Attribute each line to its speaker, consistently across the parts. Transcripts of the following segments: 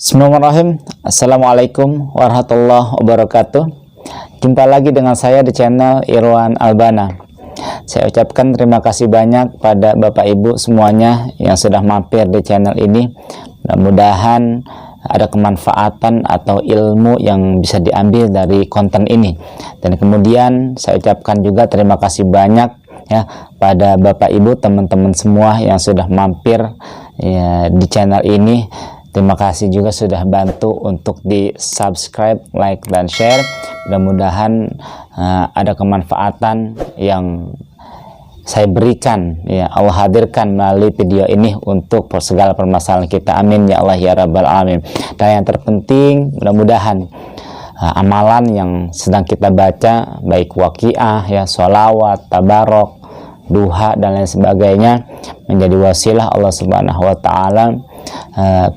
Speaker 1: Bismillahirrahmanirrahim. Assalamualaikum warahmatullahi wabarakatuh. Jumpa lagi dengan saya di channel Irwan Albana. Saya ucapkan terima kasih banyak pada Bapak Ibu semuanya yang sudah mampir di channel ini. Mudah-mudahan ada kemanfaatan atau ilmu yang bisa diambil dari konten ini. Dan kemudian saya ucapkan juga terima kasih banyak ya pada Bapak Ibu, teman-teman semua yang sudah mampir ya, di channel ini. Terima kasih juga sudah bantu untuk di subscribe, like, dan share. Mudah-mudahan ada kemanfaatan yang saya berikan, ya Allah hadirkan melalui video ini untuk segala permasalahan kita. Amin ya Allah ya Rabbal Alamin. Dan yang terpenting, mudah-mudahan amalan yang sedang kita baca, baik waqiah, ya, sholawat, tabarok, duha, dan lain sebagainya, menjadi wasilah Allah Subhanahu wa Ta'ala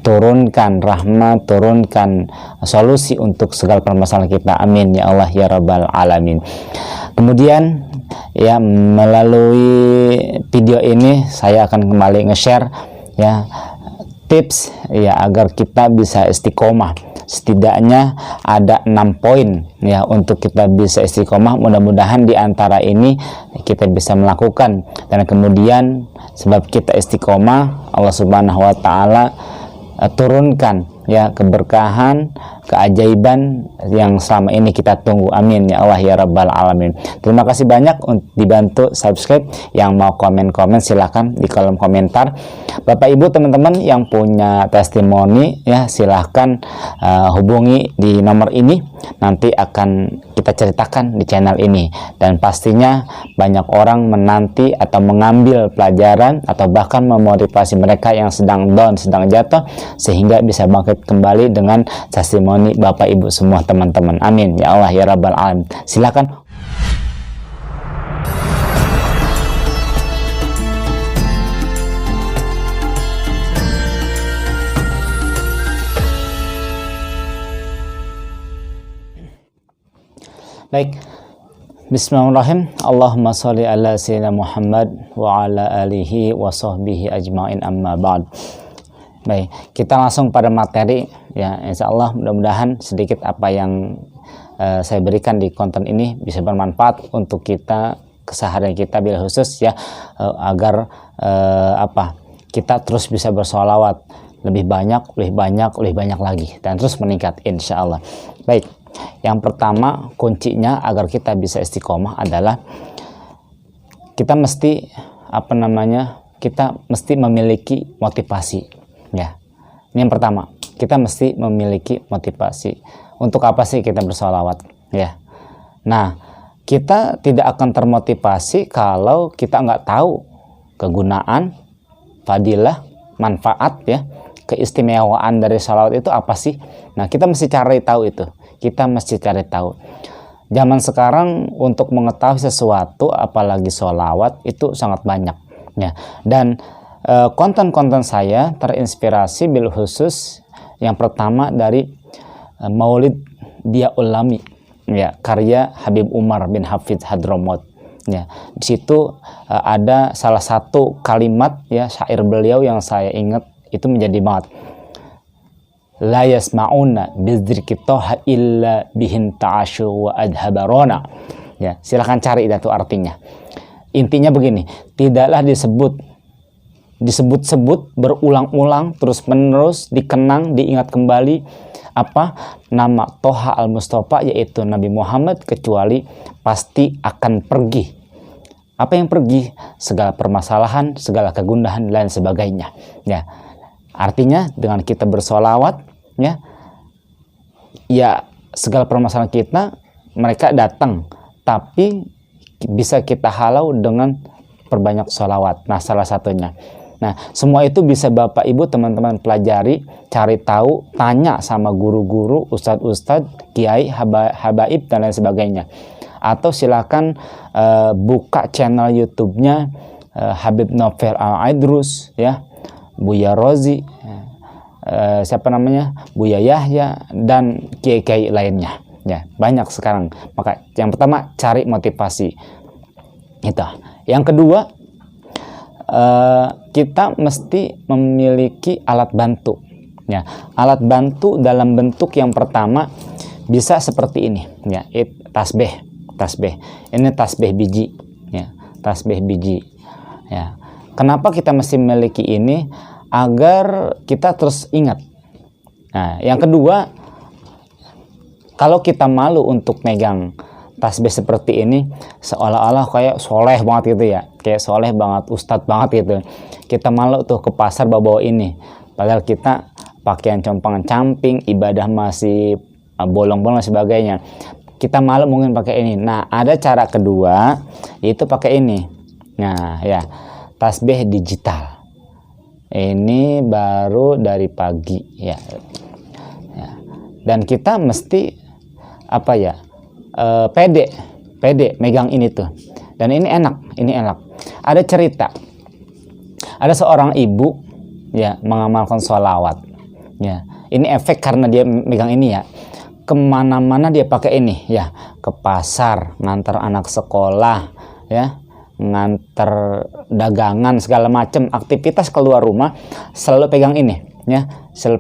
Speaker 1: turunkan rahmat, turunkan solusi untuk segala permasalahan kita. Amin ya Allah ya Rabbal Alamin. Kemudian ya, melalui video ini saya akan kembali nge-share ya tips ya agar kita bisa istiqomah. Setidaknya ada 6 poin ya untuk kita bisa istiqomah. Mudah-mudahan di antara ini kita bisa melakukan, dan kemudian sebab kita istiqomah, Allah Subhanahu wa Ta'ala turunkan ya keberkahan, keajaiban yang selama ini kita tunggu. Amin ya Allah ya Rabbal Alamin. Terima kasih banyak untuk dibantu subscribe. Yang mau komen-komen silahkan di kolom komentar. Bapak Ibu, teman-teman yang punya testimoni ya silahkan hubungi di nomor ini, nanti akan kita ceritakan di channel ini. Dan pastinya banyak orang menanti atau mengambil pelajaran atau bahkan memotivasi mereka yang sedang down, sedang jatuh, sehingga bisa bangkit kembali dengan testimoni Bapak Ibu semua, teman-teman. Amin ya Allah ya Rabbal Alamin. Silakan. Baik, bismillahirrahmanirrahim. Allahumma sholli ala sayyidina Muhammad wa ala alihi wa sahbihi ajma'in, amma ba'd. Baik, kita langsung pada materi ya. Insya Allah mudah-mudahan sedikit apa yang saya berikan di konten ini bisa bermanfaat untuk kita, keseharian kita, bila khusus ya, agar kita terus bisa bersolawat lebih banyak, lebih banyak, lebih banyak lagi, dan terus meningkat insya Allah. Baik, yang pertama kuncinya agar kita bisa istiqomah adalah kita mesti kita mesti memiliki motivasi ya. Ini yang pertama, kita mesti memiliki motivasi. Untuk apa sih kita bersolawat ya? Nah, kita tidak akan termotivasi kalau kita nggak tahu kegunaan, fadilah, manfaat ya, keistimewaan dari sholawat itu apa sih. Nah, kita mesti cari tahu itu. Kita mesti cari tahu. Zaman sekarang untuk mengetahui sesuatu, apalagi sholawat, itu sangat banyak ya. Dan konten-konten saya terinspirasi bil khusus yang pertama dari Maulid Dia Ulami ya, karya Habib Umar bin Hafidz Hadramut ya. Di situ ada salah satu kalimat ya syair beliau yang saya ingat, itu menjadi banget. La yasma'una bizdzikri toha illa bihin ta'ashu wa adhabarona ya. Silahkan cari itu artinya. Intinya begini, tidaklah disebut-sebut berulang-ulang terus menerus, dikenang, diingat kembali nama Toha al-Mustafa, yaitu Nabi Muhammad, kecuali pasti akan pergi. Apa yang pergi? Segala permasalahan, segala kegundahan, dan lain sebagainya ya. Artinya dengan kita bersolawat ya segala permasalahan kita mereka datang, tapi bisa kita halau dengan perbanyak solawat. Nah, salah satunya. Nah, semua itu bisa Bapak Ibu, teman-teman pelajari, cari tahu, tanya sama guru-guru, ustadz-ustadz, kiai, habaib, dan lain sebagainya. Atau silakan buka channel YouTube-nya Habib Novel Al-Aidrus ya, Buya Rozi, Buya Yahya, dan kiai-kiai lainnya ya. Banyak sekarang. Maka yang pertama, cari motivasi itu. Yang kedua, kita mesti memiliki alat bantu Ya, alat bantu dalam bentuk yang pertama bisa seperti ini, ya, tasbih. Ini tasbih biji, ya, tasbih biji. Ya, kenapa kita mesti memiliki ini? Agar kita terus ingat. Nah, yang kedua, kalau kita malu untuk megang tasbih seperti ini, seolah-olah kayak soleh banget gitu ya, kayak soleh banget, ustadz banget gitu. Kita malu tuh ke pasar bawa ini, padahal kita pakaian compang-camping, ibadah masih bolong-bolong dan sebagainya. Kita malu mungkin pakai ini. Nah, ada cara kedua, yaitu pakai ini. Nah, ya, tasbih digital. Ini baru dari pagi, ya. Dan kita mesti apa ya, pede megang ini tuh. Dan ini enak. Ada cerita, ada seorang ibu, ya, mengamalkan sholawat, ya. Ini efek karena dia megang ini, ya. Kemana-mana dia pakai ini, ya. Ke pasar, ngantar anak sekolah, ya, ngantar dagangan, segala macam aktivitas keluar rumah selalu pegang ini, ya, selalu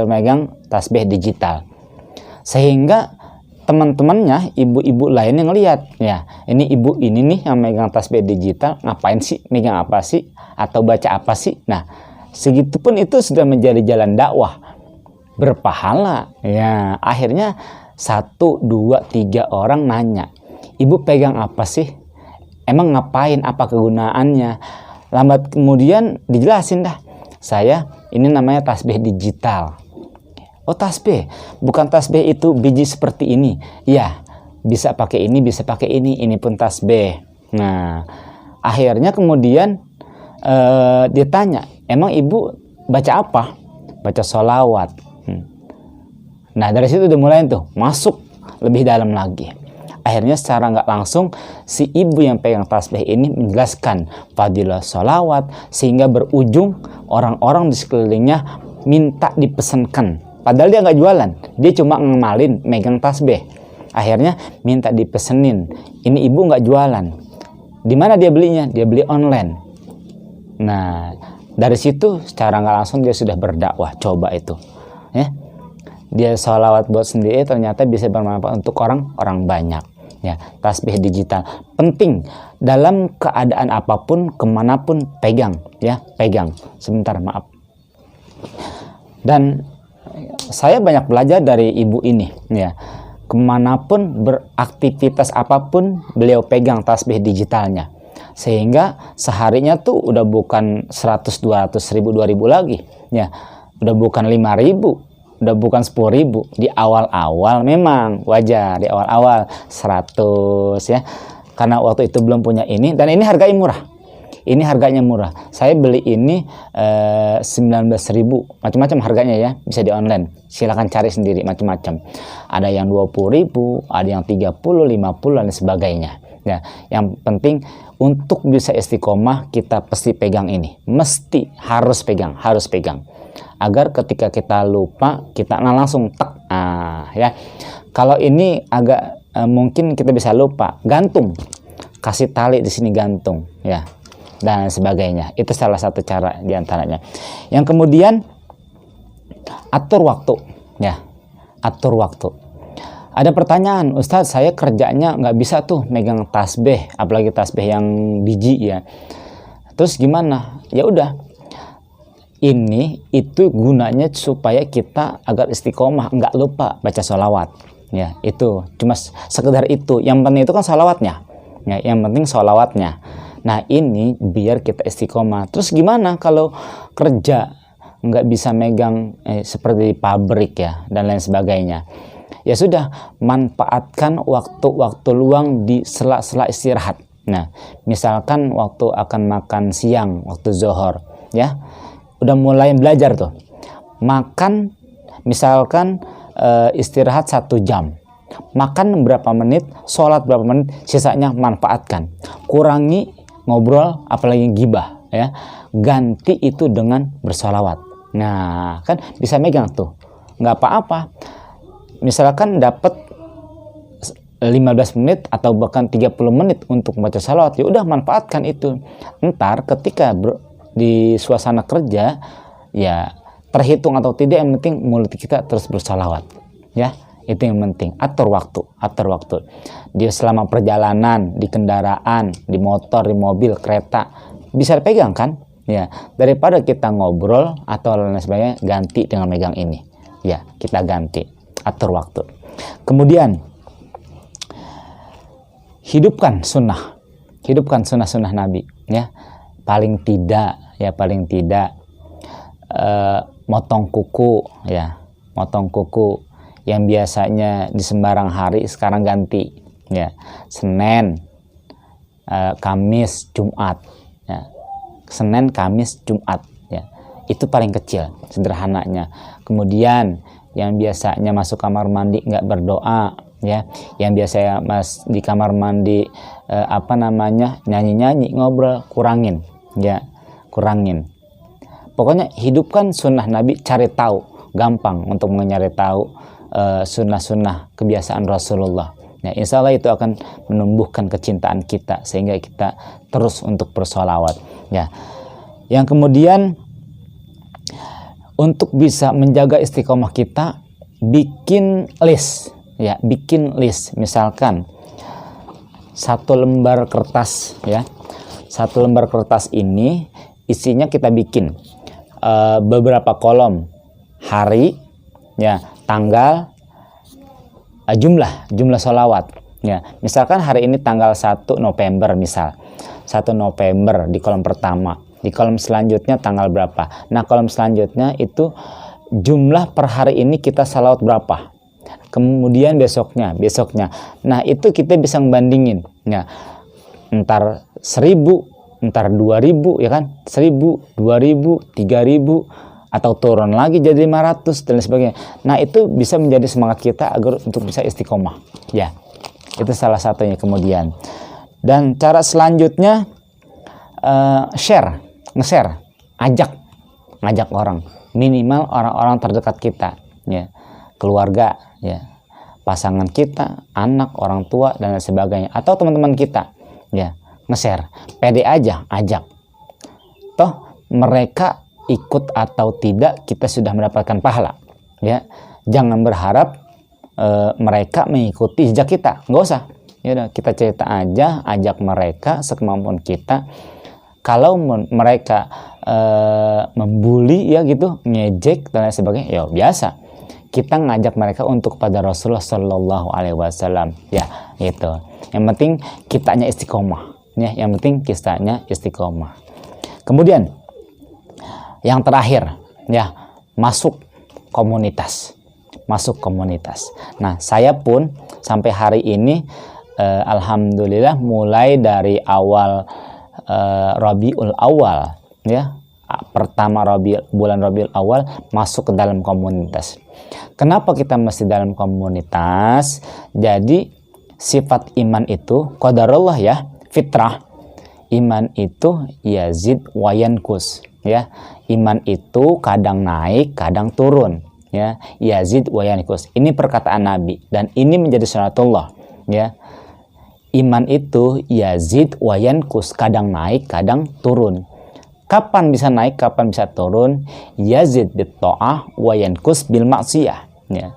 Speaker 1: megang tasbih digital, sehingga teman-temannya, ibu-ibu lainnya ngelihat, ya, ini ibu ini nih yang megang tasbih digital, ngapain sih, megang apa sih, atau baca apa sih. Nah, segitupun itu sudah menjadi jalan dakwah berpahala, ya. Akhirnya 1, 2, 3 orang nanya, ibu pegang apa sih, emang ngapain, apa kegunaannya? Lambat kemudian dijelasin dah, saya ini namanya tasbih digital. Oh, tasbih, bukan tasbih itu biji seperti ini. Ya, bisa pakai ini pun tasbih. Nah, akhirnya kemudian dia tanya, emang ibu baca apa? Baca sholawat. Nah, dari situ udah mulai tuh masuk lebih dalam lagi. Akhirnya secara nggak langsung si ibu yang pegang tasbih ini menjelaskan fadilah sholawat, sehingga berujung orang-orang di sekelilingnya minta dipesankan. Padahal dia nggak jualan, dia cuma ngamalin megang tasbih. Akhirnya minta dipesenin. Ini ibu nggak jualan. Di mana dia belinya? Dia beli online. Nah, dari situ secara nggak langsung dia sudah berdakwah. Coba itu, ya. Dia sholawat buat sendiri, ternyata bisa bermanfaat untuk orang banyak. Ya, tasbih digital penting dalam keadaan apapun, kemanapun, pegang, ya, pegang. Sebentar, maaf. Dan saya banyak belajar dari ibu ini, ya. Kemanapun beraktivitas apapun, beliau pegang tasbih digitalnya, sehingga seharinya tuh udah bukan 100, 200 ribu, 2000 lagi, ya. Udah bukan 5000, udah bukan 10.000. Di awal-awal memang wajar, di awal-awal 100, ya, karena waktu itu belum punya ini, dan ini harganya murah. Ini harganya murah. Saya beli ini 19.000, macam-macam harganya, ya, bisa di online. Silahkan cari sendiri macam-macam. Ada yang 20.000, ada yang 30, 50 dan sebagainya. Ya, yang penting untuk bisa istiqomah kita pasti pegang ini. Mesti harus pegang. Agar ketika kita lupa, kita langsung tek. Ya. Kalau ini agak mungkin kita bisa lupa, gantung. Kasih tali di sini, gantung, ya. Dan sebagainya. Itu salah satu cara diantaranya. Yang kemudian atur waktu, ya. Atur waktu. Ada pertanyaan, Ustadz, saya kerjanya nggak bisa tuh megang tasbih, apalagi tasbih yang biji, ya. Terus gimana? Ya udah. Ini itu gunanya supaya kita agar istiqomah, nggak lupa baca sholawat, ya. Itu cuma sekedar itu. Yang penting itu kan sholawatnya, ya. Yang penting sholawatnya. Nah, ini biar kita istiqomah. Terus gimana kalau kerja nggak bisa megang seperti di pabrik, ya, dan lain sebagainya? Ya sudah, manfaatkan waktu-waktu luang di sela-sela istirahat. Nah, misalkan waktu akan makan siang, waktu zuhur, ya, udah mulai belajar tuh. Makan, misalkan istirahat 1 jam. Makan berapa menit, sholat berapa menit, sisanya manfaatkan. Kurangi ngobrol, apalagi gibah, ya. Ganti itu dengan bersholawat. Nah, kan bisa megang tuh. Nggak apa-apa. Misalkan dapat 15 menit atau bahkan 30 menit untuk baca sholawat, ya udah manfaatkan itu. Ntar ketika di suasana kerja, ya terhitung atau tidak, yang penting mulut kita terus bersolawat, ya. Itu yang penting. Atur waktu. Di selama perjalanan, di kendaraan, di motor, di mobil, kereta, bisa dipegang kan? Ya, daripada kita ngobrol atau lain sebagainya, ganti dengan megang ini. Ya, kita ganti. Atur waktu. Kemudian hidupkan sunnah Nabi, ya. Paling tidak motong kuku, ya. Motong kuku yang biasanya di sembarang hari sekarang ganti, ya. Senin, Kamis, Jumat, ya. Senin, Kamis, Jumat, ya. Itu paling kecil, sederhananya. Kemudian yang biasanya masuk kamar mandi nggak berdoa, ya. Yang biasanya di kamar mandi nyanyi-nyanyi, ngobrol, kurangin, ya. Kurangin. Pokoknya hidupkan sunnah Nabi, cari tahu, gampang untuk mencari tahu sunnah-sunnah kebiasaan Rasulullah. Ya, insya Allah itu akan menumbuhkan kecintaan kita sehingga kita terus untuk bersolawat. Ya, yang kemudian untuk bisa menjaga istiqomah kita, bikin list. Ya, bikin list. Misalkan satu lembar kertas, ya. Satu lembar kertas ini isinya kita bikin beberapa kolom, hari, ya, tanggal, jumlah sholawat, ya. Misalkan hari ini tanggal 1 November, misal 1 November di kolom pertama, di kolom selanjutnya tanggal berapa, nah kolom selanjutnya itu jumlah per hari ini kita sholawat berapa, kemudian besoknya, nah itu kita bisa membandingin, ya. Ntar 1000, ntar 2000, ya kan, 1000, 2000, 3000, atau turun lagi jadi 500 dan sebagainya. Nah, itu bisa menjadi semangat kita agar untuk bisa istiqomah. Ya, itu salah satunya. Kemudian, dan cara selanjutnya nge-share, ngajak orang, minimal orang-orang terdekat kita, ya, keluarga, ya, pasangan kita, anak, orang tua dan sebagainya, atau teman-teman kita, ya, nge-share. Pede aja, ajak. Toh mereka ikut atau tidak, kita sudah mendapatkan pahala, ya. Jangan berharap mereka mengikuti jejak kita, nggak usah. Ya udah, kita cerita aja, ajak mereka sekemampuan kita. Kalau mereka membuli, ya gitu, ngejek dan lain sebagainya, ya biasa. Kita ngajak mereka untuk pada Rasulullah Shallallahu Alaihi Wasallam, ya gitu. Yang penting kitanya istiqomah, ya. Yang penting kitanya istiqomah. Kemudian yang terakhir, ya, masuk komunitas. Nah, saya pun sampai hari ini alhamdulillah mulai dari awal Rabiul Awal, ya, pertama bulan Rabiul Awal masuk ke dalam komunitas. Kenapa kita mesti dalam komunitas? Jadi sifat iman itu qadarullah, ya, fitrah. Iman itu yazid wa yankus, ya. Iman itu kadang naik, kadang turun, ya. Yazid wa yankus. Ini perkataan Nabi dan ini menjadi sunnatullah, ya. Iman itu yazid wa yankus, kadang naik, kadang turun. Kapan bisa naik, kapan bisa turun? Yazid bit ta'ah wa yankus bil maksiyah, ya.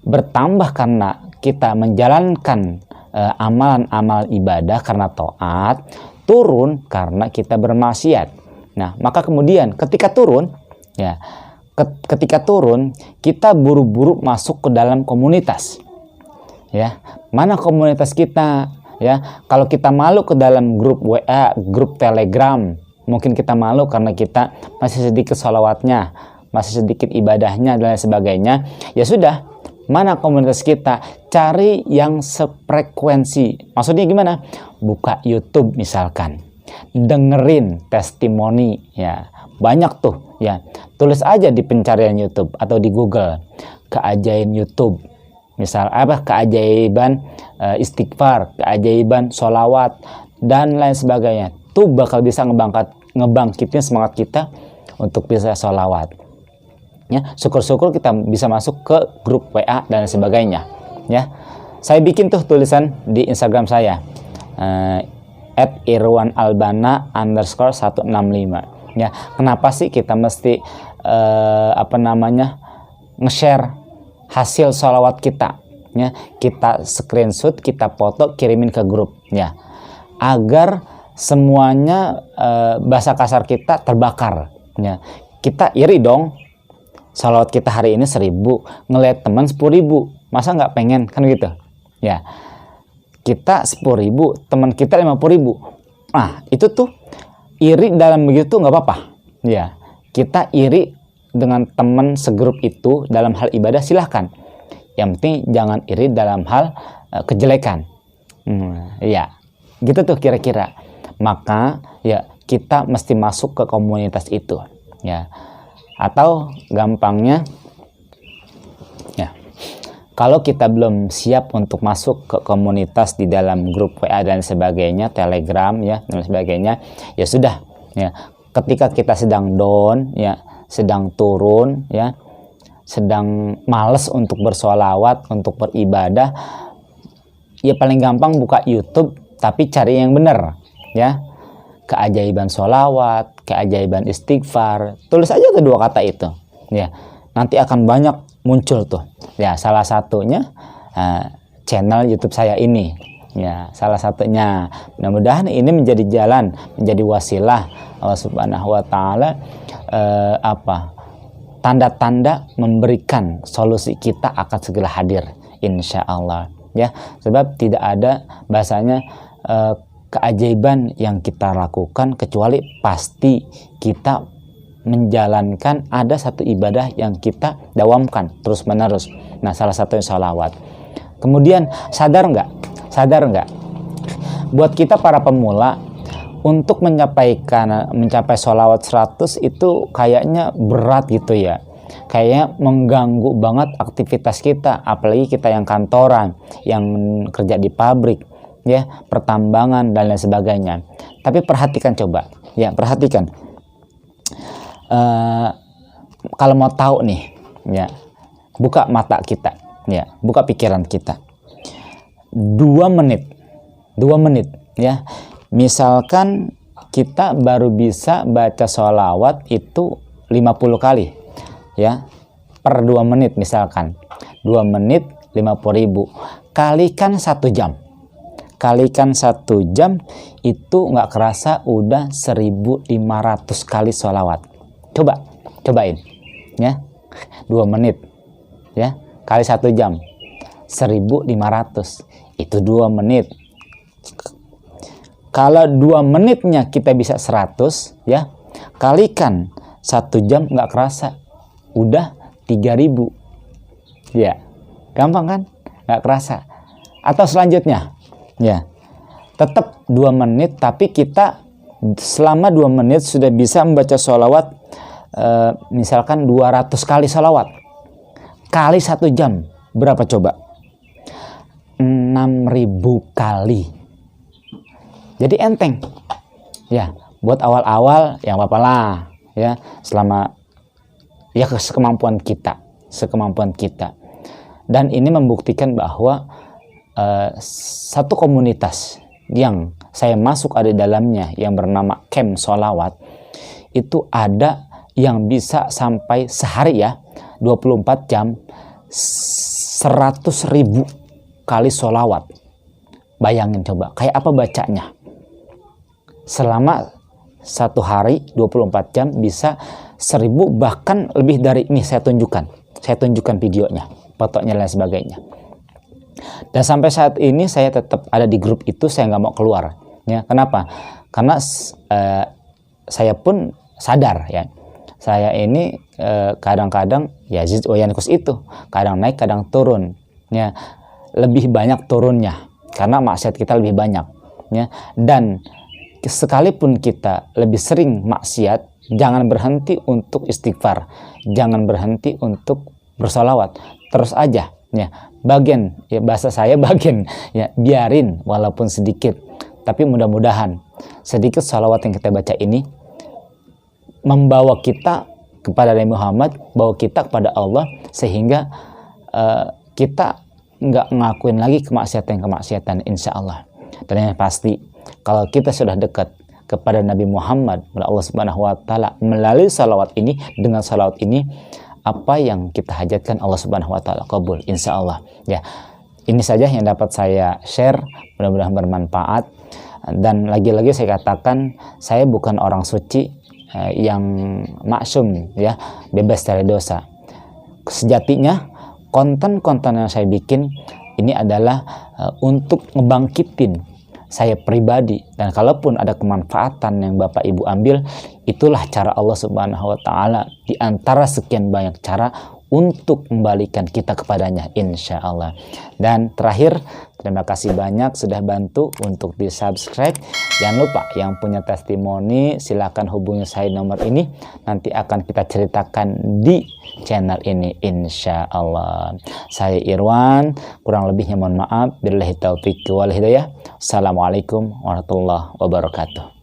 Speaker 1: Bertambah karena kita menjalankan amalan-amal ibadah karena taat, turun karena kita bermaksiat. Nah, maka kemudian ketika turun, ya, ketika turun kita buru-buru masuk ke dalam komunitas, ya. Mana komunitas kita, ya? Kalau kita malu ke dalam grup WA, grup Telegram, mungkin kita malu karena kita masih sedikit sholawatnya, masih sedikit ibadahnya dan lain sebagainya. Ya sudah, mana komunitas kita? Cari yang sefrekuensi. Maksudnya gimana? Buka YouTube misalkan, dengerin testimoni, ya, banyak tuh, ya. Tulis aja di pencarian YouTube atau di Google keajaiban YouTube, misal apa, keajaiban istighfar, keajaiban sholawat dan lain sebagainya. Tuh bakal bisa ngebangkitin semangat kita untuk bisa sholawat, ya. Syukur-syukur kita bisa masuk ke grup WA dan sebagainya, ya. Saya bikin tuh tulisan di Instagram saya, @irwanalbana_165, ya. Kenapa sih kita mesti nge-share hasil sholawat kita, ya, kita screenshot, kita foto, kirimin ke grup, ya, agar semuanya bahasa kasar kita terbakar, ya. Kita iri dong, sholawat kita hari ini 1000, ngelihat teman 10.000, masa nggak pengen, kan gitu, ya. Kita 10.000, teman kita 50.000, nah itu tuh iri dalam begitu nggak apa-apa, ya. Kita iri dengan teman segrup itu dalam hal ibadah silahkan, yang penting jangan iri dalam hal kejelekan, ya, gitu tuh kira-kira. Maka ya kita mesti masuk ke komunitas itu, ya. Atau gampangnya, ya, kalau kita belum siap untuk masuk ke komunitas di dalam grup WA dan sebagainya, Telegram, ya, dan sebagainya, ya sudah, ya, ketika kita sedang down, ya, sedang turun, ya, sedang males untuk bersolawat, untuk beribadah, ya paling gampang buka YouTube, tapi cari yang benar, ya, keajaiban solawat, keajaiban istighfar, tulis aja kedua kata itu, ya, nanti akan banyak muncul tuh, ya. Salah satunya channel YouTube saya ini, ya, salah satunya. Mudah-mudahan ini menjadi jalan, menjadi wasilah Allah Subhanahu wa Ta'ala, tanda-tanda memberikan solusi kita akan segera hadir, insya Allah, ya. Sebab tidak ada bahasanya keajaiban yang kita lakukan kecuali pasti kita menjalankan ada satu ibadah yang kita dawamkan terus menerus. Nah, salah satunya sholawat. Kemudian sadar nggak buat kita para pemula untuk mencapai sholawat 100 itu kayaknya berat gitu, ya, kayak mengganggu banget aktivitas kita, apalagi kita yang kantoran, yang kerja di pabrik, ya, pertambangan dan lain sebagainya. Tapi perhatikan, coba, ya, perhatikan, kalau mau tahu nih, ya, buka mata kita, ya, buka pikiran kita, 2 menit, ya. Misalkan kita baru bisa baca sholawat itu 50 kali, ya, per 2 menit, misalkan 2 menit 50.000, kalikan 1 jam. Kalikan 1 jam itu nggak kerasa udah 1.500 kali sholawat. Cobain, ya, 2 menit, ya, kali 1 jam, 1.500, itu 2 menit. Kalau 2 menitnya kita bisa 100, ya, kalikan 1 jam nggak kerasa udah 3.000, ya, gampang kan, nggak kerasa. Atau selanjutnya, ya, tetap 2 menit, tapi kita selama 2 menit sudah bisa membaca sholawat, misalkan 200 kali sholawat, kali 1 jam, berapa coba? 6.000 kali. Jadi enteng, ya, buat awal-awal yang apa lah, ya, selama, ya, sekemampuan kita. Dan ini membuktikan bahwa satu komunitas yang saya masuk ada di dalamnya yang bernama Camp Sholawat itu ada yang bisa sampai sehari, ya, 24 jam 100.000 kali sholawat. Bayangin coba kayak apa bacanya. Selama 1 hari 24 jam bisa 1.000, bahkan lebih dari ini. Saya tunjukkan videonya, fotonya dan sebagainya. Dan sampai saat ini saya tetap ada di grup itu, saya nggak mau keluar, ya. Kenapa? Karena saya pun sadar, ya, saya ini kadang-kadang ya yankus itu kadang naik kadang turun, ya, lebih banyak turunnya karena maksiat kita lebih banyak, ya. Dan sekalipun kita lebih sering maksiat, jangan berhenti untuk istighfar, jangan berhenti untuk bersolawat, terus aja, ya, bagian, ya, bahasa saya bagian, ya, biarin walaupun sedikit, tapi mudah-mudahan sedikit sholawat yang kita baca ini membawa kita kepada Nabi Muhammad, bawa kita kepada Allah, sehingga kita nggak ngakuin lagi kemaksiatan insya Allah. Dan yang pasti, kalau kita sudah dekat kepada Nabi Muhammad oleh Allah Subhanahu wa taala melalui salawat ini, dengan salawat ini apa yang kita hajatkan Allah Subhanahu wa taala kabul insyaallah. Ya. Ini saja yang dapat saya share, mudah-mudahan bermanfaat. Dan lagi-lagi saya katakan, saya bukan orang suci yang maksum, ya, bebas dari dosa. Sejatinya konten-konten yang saya bikin ini adalah untuk ngebangkitin saya pribadi, dan kalaupun ada kemanfaatan yang Bapak Ibu ambil, itulah cara Allah Subhanahu wa taala di antara sekian banyak cara untuk membalikan kita kepadanya insya Allah. Dan terakhir, terima kasih banyak sudah bantu untuk di subscribe. Jangan lupa yang punya testimoni silakan hubungi saya nomor ini, nanti akan kita ceritakan di channel ini insya Allah. Saya Irwan, kurang lebihnya mohon maaf. Billahi taufiq wal hidayah. Assalamualaikum warahmatullahi wabarakatuh.